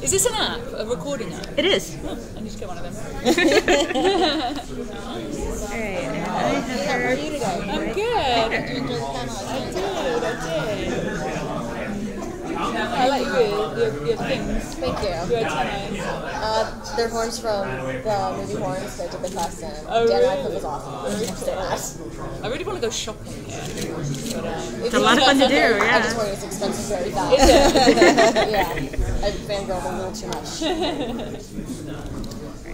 Is this an app, a recording app? It is. Oh, I need to get one of them. Alright, and I have How are you today? I'm good. Did you enjoy the panel? I did. I like your things. Thank you. Your antennae. They're horns from the movie Horns. They did the costume. Oh, Dan really? Radcliffe was awesome. I really want to go shopping here. But, It's a lot of fun to do, I just yeah. wanted it's expensive very fast. Is it? Yeah. I fangirled a little too much.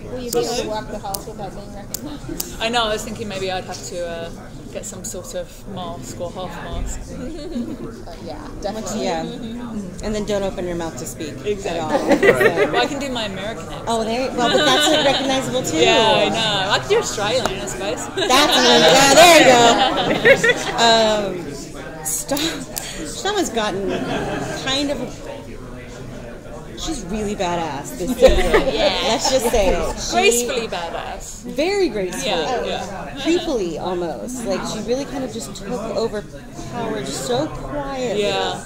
Will you be able to walk the house without being recognized? I know, I was thinking maybe I'd have to get some sort of mask or half mask. Yeah, definitely. Yeah. And then don't open your mouth to speak at all. Well, I can do my American accent. Oh, but that's recognizable too. Yeah, I know. I could do Australian, I suppose. That's there you go. Stam has gotten kind of. She's really badass this season. Yeah. Let's just say it. Gracefully badass. Very gracefully. Yeah. Creepily almost. Like she really kind of just took over power so quietly. Yeah.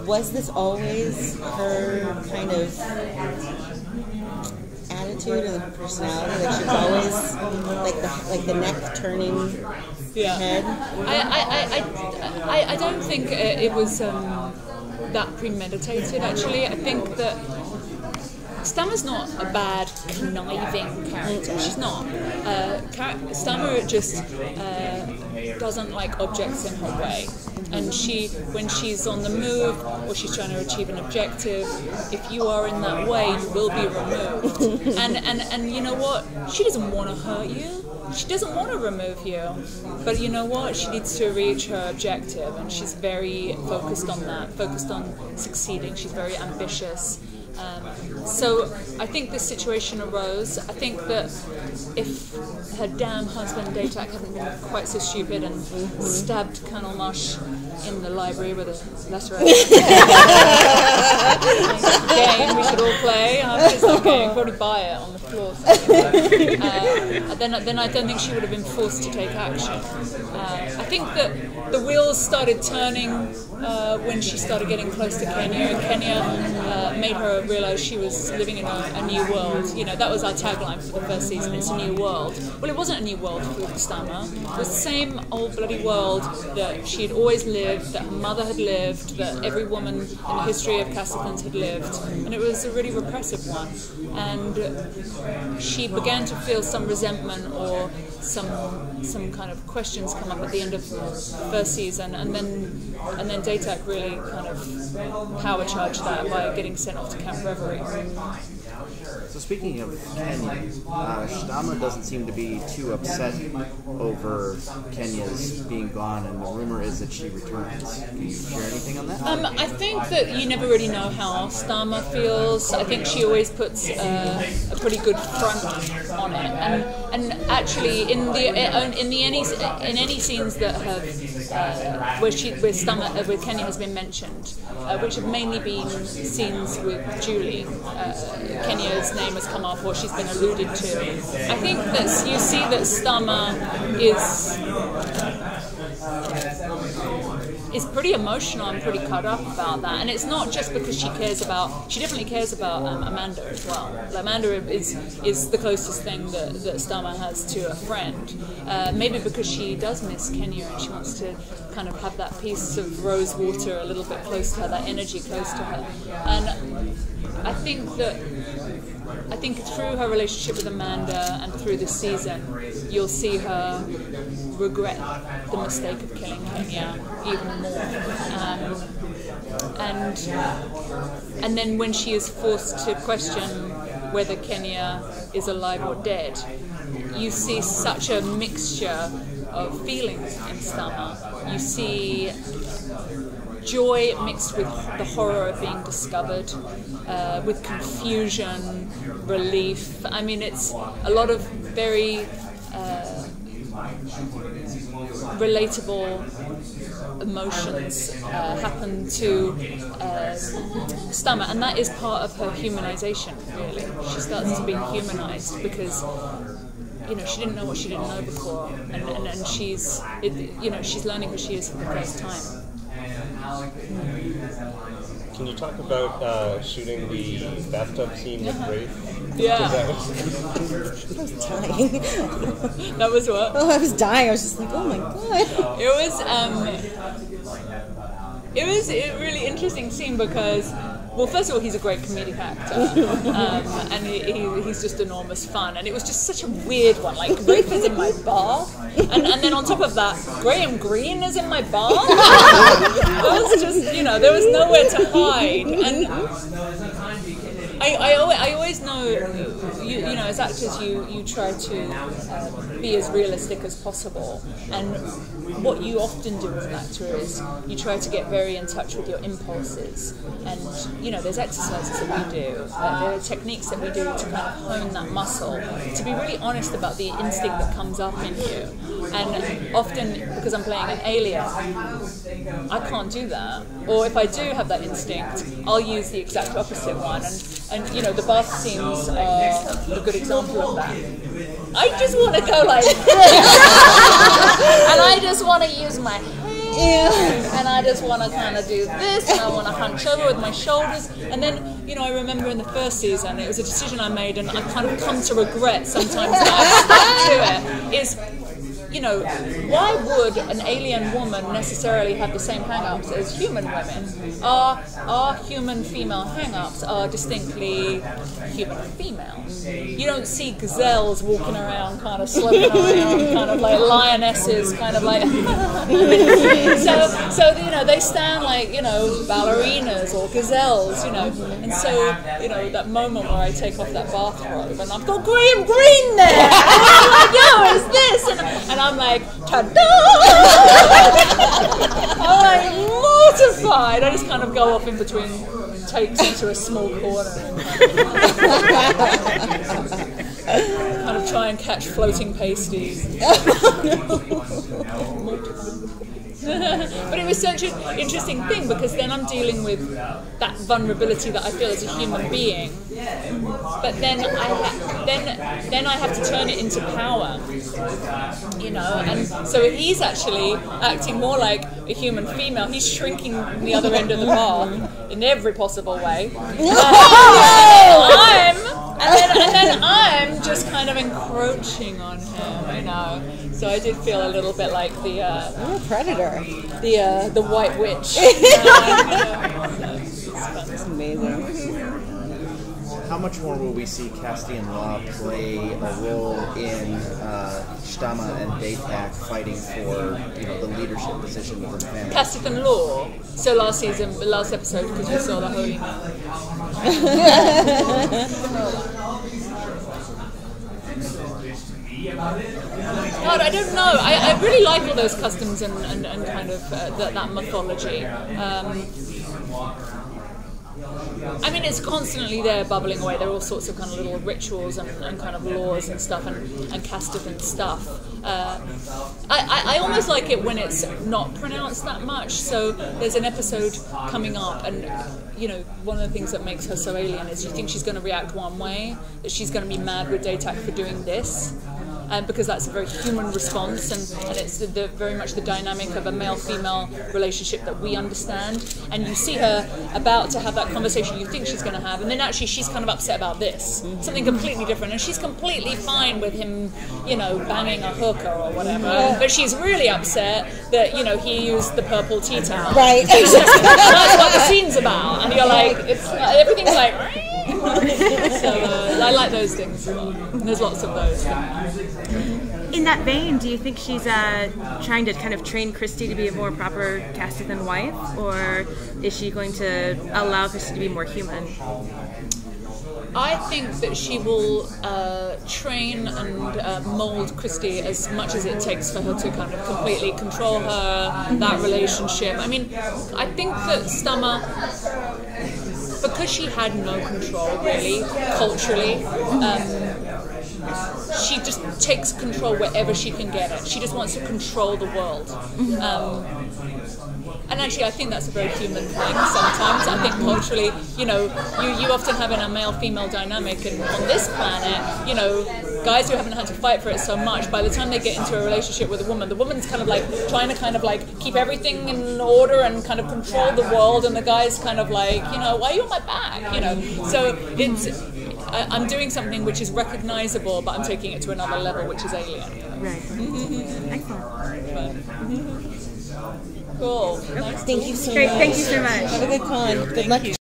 Was this always her kind of attitude and personality? Like she was always like the neck turning head? I don't think it was that premeditated, actually. I think that Stammer's not a bad, conniving character. She's not. Stammer just doesn't like objects in her way. And when she's on the move or she's trying to achieve an objective, if you are in that way, you will be removed. And you know what? She doesn't want to hurt you. She doesn't want to remove you. But you know what? She needs to reach her objective, and she's very focused on that, focused on succeeding. She's very ambitious. So I think this situation arose. I think that if her damn husband Datak hadn't been quite so stupid and stabbed Colonel Mush in the library with a letter game we should all play. It's not a game, probably buy it on the floor. Then I don't think she would have been forced to take action. I think that the wheels started turning when she started getting close to Kenya, and Kenya made her realise she was living in a new world. You know, that was our tagline for the first season, it's a new world. Well, it wasn't a new world for Stammer. It was the same old bloody world that she had always lived, that her mother had lived, that every woman in the history of Castleton's had lived. And it was a really repressive one. And she began to feel some resentment or some kind of questions come up at the end of the first season, and then Datak really kind of power charged that by getting sent off to Camp Reverie. So speaking of Kenya, Stammer doesn't seem to be too upset over Kenya's being gone, and the rumor is that she returns. Can you share anything on that? I think that you never really know how Stammer feels. I think she always puts a pretty good front on it, and actually in any scenes that have where Kenya has been mentioned, which have mainly been scenes with Julie. Kenya's name has come up or she's been alluded to. I think that you see that Stammer is pretty emotional and pretty cut up about that, and it's not just because she definitely cares about Amanda as well. Amanda is the closest thing that Stammer has to a friend, maybe because she does miss Kenya and she wants to kind of have that piece of rose water a little bit close to her, that energy close to her. And I think through her relationship with Amanda and through this season, you'll see her regret the mistake of killing Kenya even more. And then when she is forced to question whether Kenya is alive or dead, you see such a mixture of feelings in Stammer. You see joy mixed with the horror of being discovered, with confusion, relief. I mean, it's a lot of very relatable emotions happen to Stammer, and that is part of her humanization, really. She starts to be humanized because she didn't know what she didn't know before, and she's learning who she is for the first time. Can you talk about shooting the bathtub scene with Rafe? Yeah. I was dying. That was what? Oh, I was dying. I was just like, oh my god. It was a really interesting scene because, well, first of all, he's a great comedic actor, and he's just enormous fun. And it was just such a weird one. Like, Rafe is in my bar, and then on top of that, Graham Greene is in my bar. It was just, there was nowhere to hide. And I always know, as actors, you try to be as realistic as possible. And what you often do as an actor is you try to get very in touch with your impulses. And, there's exercises that we do, there are techniques that we do to kind of hone that muscle, to be really honest about the instinct that comes up in you. And often, because I'm playing an alien, I can't do that. Or if I do have that instinct, I'll use the exact opposite one. And the bath scenes are a good example of that. I just want to go like this. And I just want to use my hands. And I just want to kind of do this. And I want to hunch over with my shoulders. And then, I remember in the first season, it was a decision I made, and I kind of come to regret sometimes that I stuck to it, is, why would an alien woman necessarily have the same hang-ups as human women? Our human female hang-ups are distinctly human female. You don't see gazelles walking around kind of sloping around, kind of like lionesses, kind of like so they stand like, ballerinas or gazelles, and so, that moment where I take off that bathrobe and I've got Graham Greene there, and all I know is this, and I'm like, ta-da! I'm like mortified. I just kind of go off in between takes into a small corner and kind of try and catch floating pasties. But it was such an interesting thing, because then I'm dealing with that vulnerability that I feel as a human being, but then I have to turn it into power, and so he's actually acting more like a human female. He's shrinking the other end of the bar in every possible way. And then I'm just kind of encroaching on him, So I did feel a little bit like the You're a predator. The white witch. It's amazing. How much more will we see Castian Law play a role in Stamma and Daytak fighting for the leadership position within the family? Castian Law. So last episode, because we saw the Holy Man. God, I don't know. I really like all those customs and kind of that mythology. I mean, it's constantly there, bubbling away. There are all sorts of kind of little rituals and kind of laws and stuff, and Castigan stuff. I almost like it when it's not pronounced that much. So there's an episode coming up, and one of the things that makes her so alien is you think she's going to react one way, that she's going to be mad with Daytak for doing this. Because that's a very human response, and it's very much the dynamic of a male-female relationship that we understand. And you see her about to have that conversation you think she's going to have, and then actually she's kind of upset about this, something completely different, and she's completely fine with him, banging a hooker or whatever. But she's really upset that he used the purple tea towel. Right. That's what the scene's about, and you're like, everything's like. So I like those things. And there's lots of those. In that vein, do you think she's trying to kind of train Christy to be a more proper Castigan wife, or is she going to allow Christy to be more human? I think that she will train and mold Christy as much as it takes for her to kind of completely control her, that relationship. I mean, I think that Stamma, because she had no control really culturally, she just takes control wherever she can get it. She just wants to control the world. And actually, I think that's a very human thing sometimes. I think culturally, you often have in a male-female dynamic, and on this planet, guys who haven't had to fight for it so much, by the time they get into a relationship with a woman, the woman's kind of like trying to kind of like keep everything in order and kind of control the world, and the guy's kind of like, why are you on my back? So I'm doing something which is recognizable, but I'm taking it to another level, which is alien. Right. Excellent. Cool. Thank you so Great. much. Thank you so much. Have a good con. Good luck.